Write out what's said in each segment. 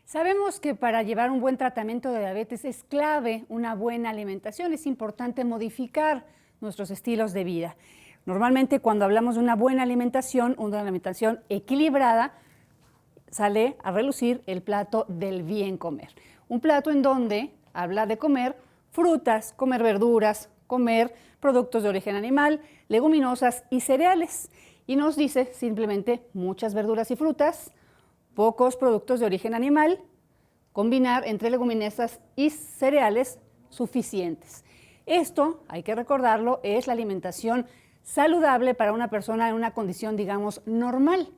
Sabemos que para llevar un buen tratamiento de diabetes es clave una buena alimentación. Es importante modificar nuestros estilos de vida. Normalmente cuando hablamos de una buena alimentación equilibrada, sale a relucir el plato del bien comer. Un plato en donde habla de comer frutas, comer verduras, comer productos de origen animal, leguminosas y cereales. Y nos dice simplemente muchas verduras y frutas, pocos productos de origen animal, combinar entre leguminosas y cereales suficientes. Esto, hay que recordarlo, es la alimentación saludable para una persona en una condición, digamos, normal.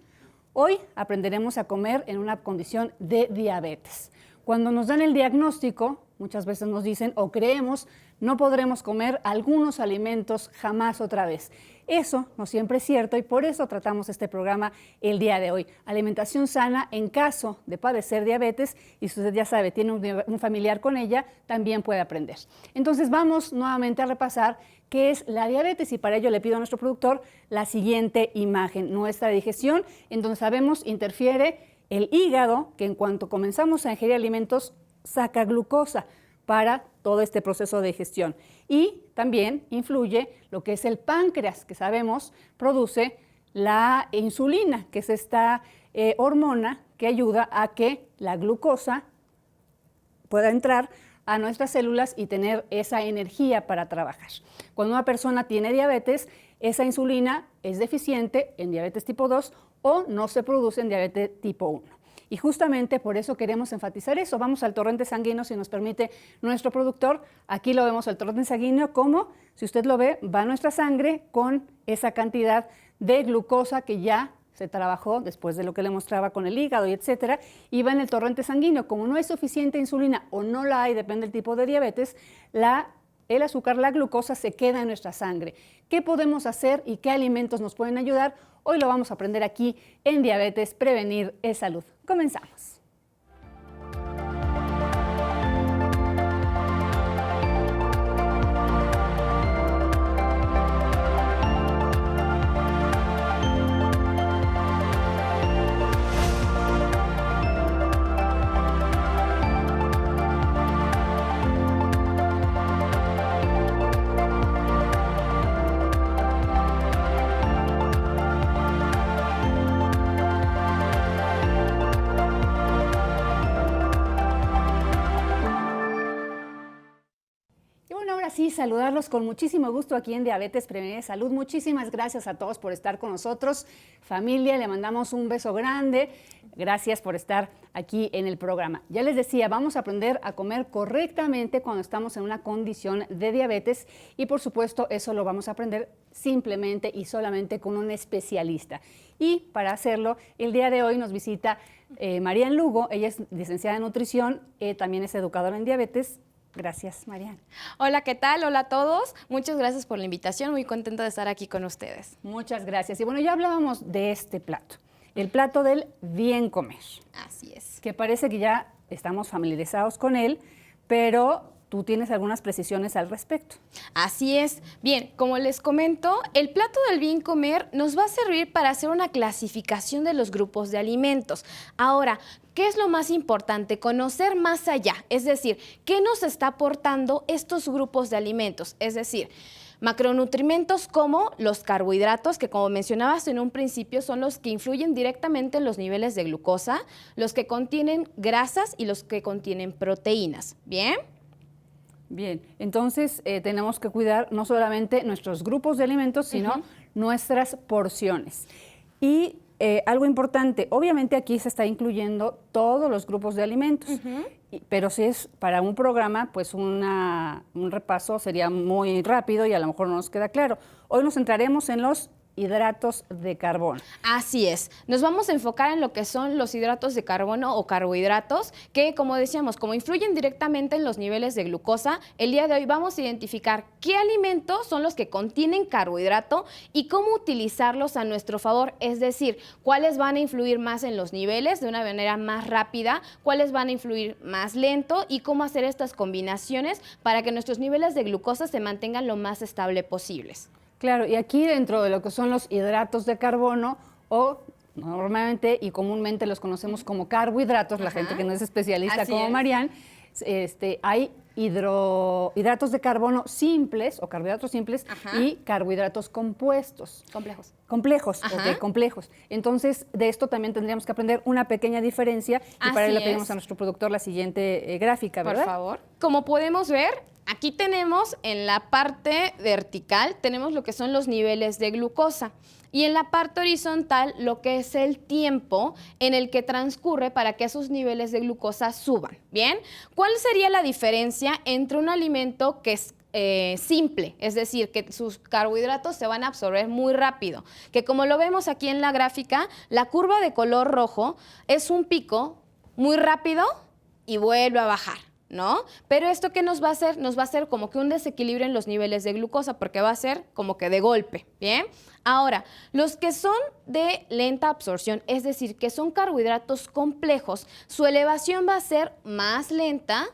Hoy aprenderemos a comer en una condición de diabetes. Cuando nos dan el diagnóstico, muchas veces nos dicen o creemos, no podremos comer algunos alimentos jamás otra vez. Eso no siempre es cierto y por eso tratamos este programa el día de hoy. Alimentación sana en caso de padecer diabetes y si usted ya sabe, tiene un familiar con ella, también puede aprender. Entonces vamos nuevamente a repasar qué es la diabetes y para ello le pido a nuestro productor la siguiente imagen, nuestra digestión, en donde sabemos interfiere el hígado, que en cuanto comenzamos a ingerir alimentos, saca glucosa para todo este proceso de digestión. Y también influye lo que es el páncreas, que sabemos produce la insulina, que es esta hormona que ayuda a que la glucosa pueda entrar a nuestras células y tener esa energía para trabajar. Cuando una persona tiene diabetes, esa insulina es deficiente en diabetes tipo 2 o no se produce en diabetes tipo 1. Y justamente por eso queremos enfatizar eso. Vamos al torrente sanguíneo, si nos permite nuestro productor. Aquí lo vemos al torrente sanguíneo, como, si usted lo ve, va nuestra sangre con esa cantidad de glucosa que ya se trabajó después de lo que le mostraba con el hígado y etcétera, y va en el torrente sanguíneo. Como no es suficiente insulina o no la hay, depende del tipo de diabetes, el azúcar, la glucosa se queda en nuestra sangre. ¿Qué podemos hacer y qué alimentos nos pueden ayudar? Hoy lo vamos a aprender aquí en Diabetes, Prevenir es Salud. Comenzamos. Sí, saludarlos con muchísimo gusto aquí en Diabetes, Prevenir Salud. Muchísimas gracias a todos por estar con nosotros. Familia, le mandamos un beso grande. Gracias por estar aquí en el programa. Ya les decía, vamos a aprender a comer correctamente cuando estamos en una condición de diabetes y por supuesto eso lo vamos a aprender simplemente y solamente con un especialista. Y para hacerlo, el día de hoy nos visita Marian Lugo. Ella es licenciada en nutrición, también es educadora en diabetes. Gracias, Marian. Hola, ¿qué tal? Hola a todos. Muchas gracias por la invitación. Muy contenta de estar aquí con ustedes. Muchas gracias. Y bueno, ya hablábamos de este plato, el plato del bien comer. Así es. Que parece que ya estamos familiarizados con él, pero tú tienes algunas precisiones al respecto. Así es. Bien, como les comento, el plato del bien comer nos va a servir para hacer una clasificación de los grupos de alimentos. Ahora, ¿qué es lo más importante? Conocer más allá, es decir, ¿qué nos está aportando estos grupos de alimentos? Es decir, macronutrientes como los carbohidratos, que como mencionabas en un principio son los que influyen directamente en los niveles de glucosa, los que contienen grasas y los que contienen proteínas. ¿Bien? Bien, entonces tenemos que cuidar no solamente nuestros grupos de alimentos, sino nuestras porciones. Y algo importante, obviamente aquí se está incluyendo todos los grupos de alimentos, pero si es para un programa, pues un repaso sería muy rápido y a lo mejor no nos queda claro. Hoy nos centraremos en los hidratos de carbono. Así es. Nos vamos a enfocar en lo que son los hidratos de carbono o carbohidratos, que como decíamos, como influyen directamente en los niveles de glucosa, el día de hoy vamos a identificar qué alimentos son los que contienen carbohidrato y cómo utilizarlos a nuestro favor, es decir, cuáles van a influir más en los niveles de una manera más rápida, cuáles van a influir más lento y cómo hacer estas combinaciones para que nuestros niveles de glucosa se mantengan lo más estable posibles. Claro, y aquí dentro de lo que son los hidratos de carbono o normalmente y comúnmente los conocemos como carbohidratos, la gente que no es especialista Así como es. Marian, hay hidratos de carbono simples o carbohidratos simples y carbohidratos compuestos. Complejos, complejos. Entonces, de esto también tendríamos que aprender una pequeña diferencia y para ello le pedimos a nuestro productor la siguiente gráfica, ¿verdad? Por favor. Como podemos ver, aquí tenemos en la parte vertical, tenemos lo que son los niveles de glucosa. Y en la parte horizontal, lo que es el tiempo en el que transcurre para que esos niveles de glucosa suban. ¿Bien? ¿Cuál sería la diferencia entre un alimento que es simple, es decir, que sus carbohidratos se van a absorber muy rápido, que como lo vemos aquí en la gráfica, la curva de color rojo es un pico muy rápido y vuelve a bajar, ¿no? Pero esto ¿qué nos va a hacer? Nos va a hacer como que un desequilibrio en los niveles de glucosa, porque va a ser como que de golpe, ¿bien? Ahora, los que son de lenta absorción, es decir, que son carbohidratos complejos, su elevación va a ser más lenta,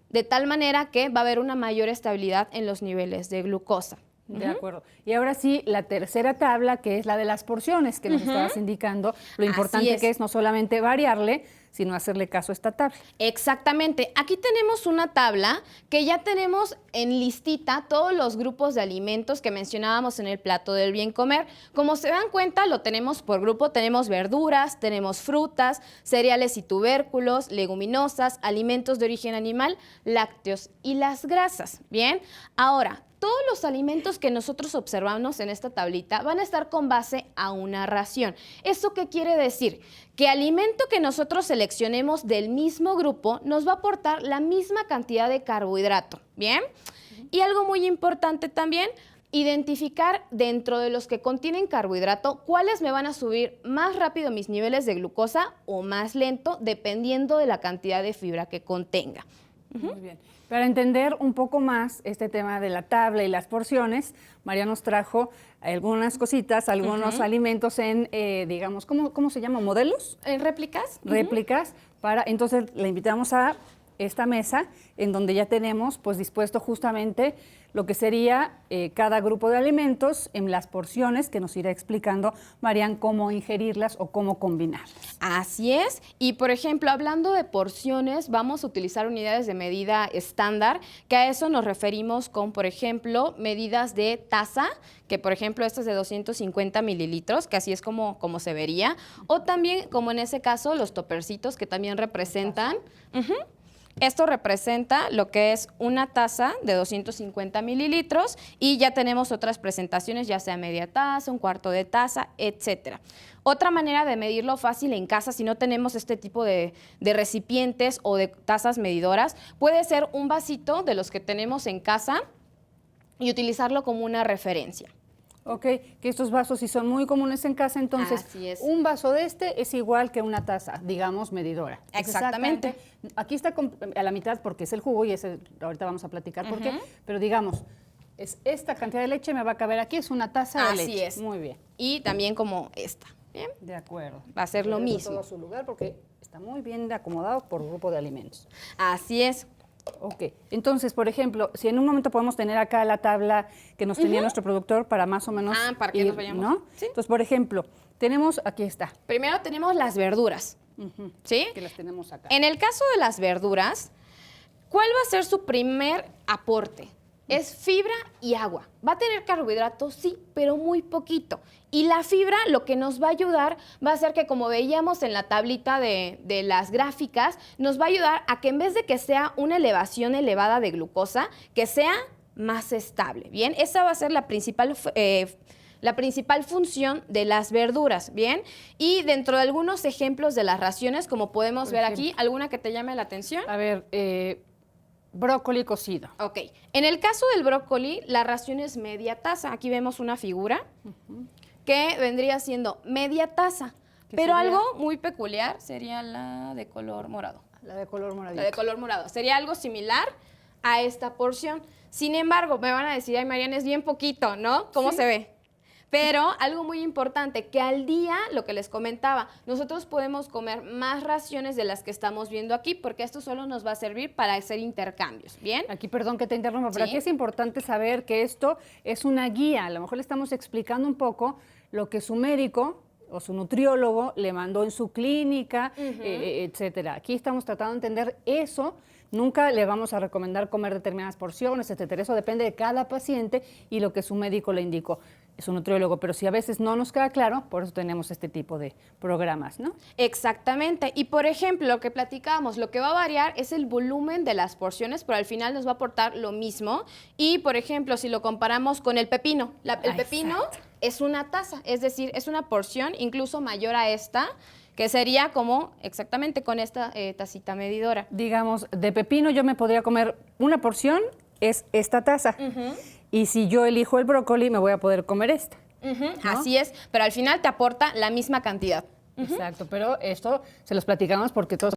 de tal manera que va a haber una mayor estabilidad en los niveles de glucosa. De acuerdo. Y ahora sí, la tercera tabla, que es la de las porciones que nos estabas indicando, lo importante que es no solamente variarle, sino hacerle caso a esta tabla. Exactamente. Aquí tenemos una tabla que ya tenemos en listita todos los grupos de alimentos que mencionábamos en el plato del bien comer. Como se dan cuenta, lo tenemos por grupo. Tenemos verduras, tenemos frutas, cereales y tubérculos, leguminosas, alimentos de origen animal, lácteos y las grasas. Bien, ahora, todos los alimentos que nosotros observamos en esta tablita van a estar con base a una ración. ¿Eso qué quiere decir? Que alimento que nosotros seleccionemos del mismo grupo nos va a aportar la misma cantidad de carbohidrato, ¿bien? Y algo muy importante también, identificar dentro de los que contienen carbohidrato cuáles me van a subir más rápido mis niveles de glucosa o más lento, dependiendo de la cantidad de fibra que contenga. Muy bien. Para entender un poco más este tema de la tabla y las porciones, María nos trajo algunas cositas, algunos alimentos en, digamos, ¿cómo se llama? ¿Modelos? ¿Réplicas? Réplicas. Entonces, le invitamos a esta mesa en donde ya tenemos pues dispuesto justamente lo que sería cada grupo de alimentos en las porciones que nos irá explicando Marian cómo ingerirlas o cómo combinarlas. Así es. Y por ejemplo, hablando de porciones, vamos a utilizar unidades de medida estándar, que a eso nos referimos con, por ejemplo, medidas de taza, que por ejemplo esta es de 250 mililitros, que así es como se vería, o también como en ese caso los topercitos que también representan. Esto representa lo que es una taza de 250 mililitros y ya tenemos otras presentaciones, ya sea media taza, un cuarto de taza, etcétera. Otra manera de medirlo fácil en casa, si no tenemos este tipo de recipientes o de tazas medidoras, puede ser un vasito de los que tenemos en casa y utilizarlo como una referencia. Ok, que estos vasos sí son muy comunes en casa, entonces un vaso de este es igual que una taza, digamos, medidora. Exactamente. Aquí está a la mitad porque es el jugo y ese ahorita vamos a platicar por qué, pero digamos, es esta cantidad de leche me va a caber aquí, es una taza de leche. Así es. Muy bien. Y también como esta. Bien. De acuerdo. Va a ser lo mismo. Todo a su lugar porque está muy bien acomodado por grupo de alimentos. Así es. Ok, entonces, por ejemplo, si en un momento podemos tener acá la tabla que nos tenía nuestro productor para más o menos para que nos vayamos. ¿no? ¿Sí? Entonces, por ejemplo, tenemos, aquí está. Primero tenemos las verduras, ¿sí? Que las tenemos acá. En el caso de las verduras, ¿cuál va a ser su primer aporte? Es fibra y agua. Va a tener carbohidratos, sí, pero muy poquito. Y la fibra lo que nos va a ayudar va a ser que, como veíamos en la tablita de las gráficas, nos va a ayudar a que en vez de que sea una elevación elevada de glucosa, que sea más estable, ¿bien? Esa va a ser la principal función de las verduras, ¿bien? Y dentro de algunos ejemplos de las raciones, como podemos ver aquí, ¿alguna que te llame la atención? A ver, brócoli cocido. Ok. En el caso del brócoli, la ración es media taza. Aquí vemos una figura que vendría siendo media taza. Pero algo muy peculiar sería la de color morado. La de color moradito. La de color morado. Sería algo similar a esta porción. Sin embargo, me van a decir, ay, Mariana, es bien poquito, ¿no? ¿Cómo se ve? Pero algo muy importante, que al día, lo que les comentaba, nosotros podemos comer más raciones de las que estamos viendo aquí, porque esto solo nos va a servir para hacer intercambios, ¿bien? Aquí, perdón que te interrumpa, pero aquí es importante saber que esto es una guía. A lo mejor le estamos explicando un poco lo que su médico o su nutriólogo le mandó en su clínica, etcétera. Aquí estamos tratando de entender eso. Nunca le vamos a recomendar comer determinadas porciones, etcétera. Eso depende de cada paciente y lo que su médico le indicó, su nutriólogo. Pero si a veces no nos queda claro, por eso tenemos este tipo de programas, ¿no? Exactamente. Y por ejemplo, lo que platicábamos, lo que va a variar es el volumen de las porciones, pero al final nos va a aportar lo mismo. Y por ejemplo, si lo comparamos con el pepino, el pepino es una taza, es decir, es una porción incluso mayor a esta, que sería como exactamente con esta tacita medidora. Digamos, de pepino yo me podría comer una porción, es esta taza. Y si yo elijo el brócoli, me voy a poder comer esta. ¿no? Así es, pero al final te aporta la misma cantidad. Exacto, pero esto se los platicamos porque todos